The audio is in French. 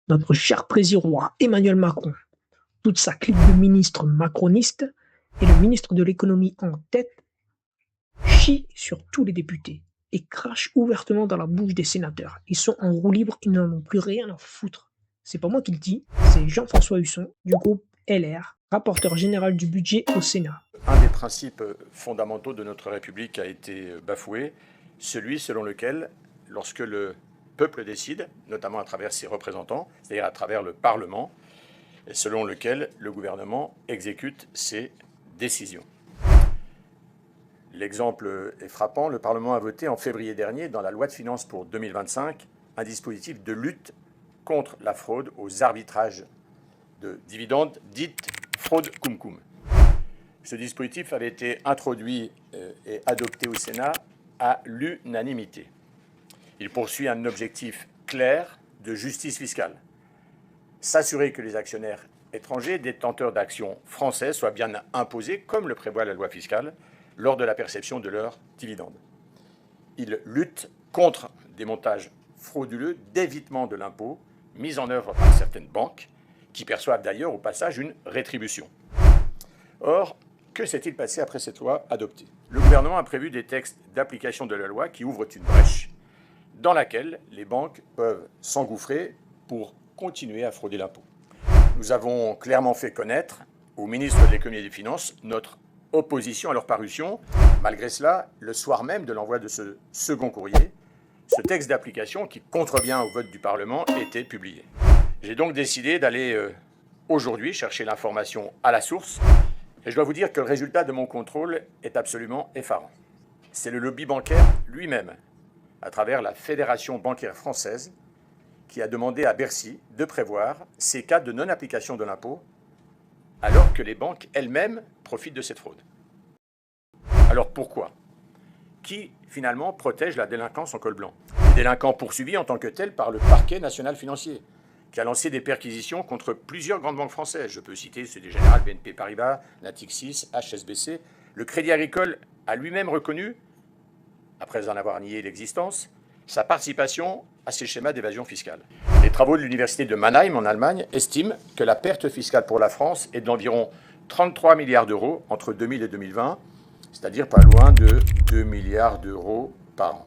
notre cher président roi Emmanuel Macron, toute sa clique de ministres macronistes et le ministre de l'économie en tête chie sur tous les députés et crache ouvertement dans la bouche des sénateurs. Ils sont en roue libre, ils n'en ont plus rien à foutre. C'est pas moi qui le dis, c'est Jean-François Husson du groupe LR, rapporteur général du budget au Sénat. Un des principes fondamentaux de notre République a été bafoué, celui selon lequel, lorsque le peuple décide, notamment à travers ses représentants, c'est-à-dire à travers le Parlement, selon lequel le gouvernement exécute ses décisions. L'exemple est frappant. Le Parlement a voté en février dernier, dans la loi de finances pour 2025, un dispositif de lutte contre la fraude aux arbitrages de dividendes, dite fraude cum-cum. Ce dispositif avait été introduit et adopté au Sénat à l'unanimité. Il poursuit un objectif clair de justice fiscale. S'assurer que les actionnaires étrangers détenteurs d'actions françaises soient bien imposés, comme le prévoit la loi fiscale, lors de la perception de leurs dividendes. Il lutte contre des montages frauduleux d'évitement de l'impôt mis en œuvre par certaines banques, qui perçoivent d'ailleurs au passage une rétribution. Or, que s'est-il passé après cette loi adoptée? Le gouvernement a prévu des textes d'application de la loi qui ouvrent une brèche dans laquelle les banques peuvent s'engouffrer pour continuer à frauder l'impôt. Nous avons clairement fait connaître au ministre de l'Économie et des Finances notre opposition à leur parution. Malgré cela, le soir même de l'envoi de ce second courrier, ce texte d'application qui contrevient au vote du Parlement était publié. J'ai donc décidé d'aller aujourd'hui chercher l'information à la source. Et je dois vous dire que le résultat de mon contrôle est absolument effarant. C'est le lobby bancaire lui-même, à travers la Fédération bancaire française, qui a demandé à Bercy de prévoir ces cas de non-application de l'impôt, alors que les banques elles-mêmes profitent de cette fraude. Alors pourquoi? Qui, finalement, protège la délinquance en col blanc? Les délinquants poursuivis en tant que tels par le parquet national financier, qui a lancé des perquisitions contre plusieurs grandes banques françaises. Je peux citer Société Générale, BNP Paribas, Natixis, HSBC. Le Crédit Agricole a lui-même reconnu, après en avoir nié l'existence, sa participation à ces schémas d'évasion fiscale. Les travaux de l'université de Mannheim en Allemagne estiment que la perte fiscale pour la France est d'environ 33 milliards d'euros entre 2000 et 2020, c'est-à-dire pas loin de 2 milliards d'euros par an.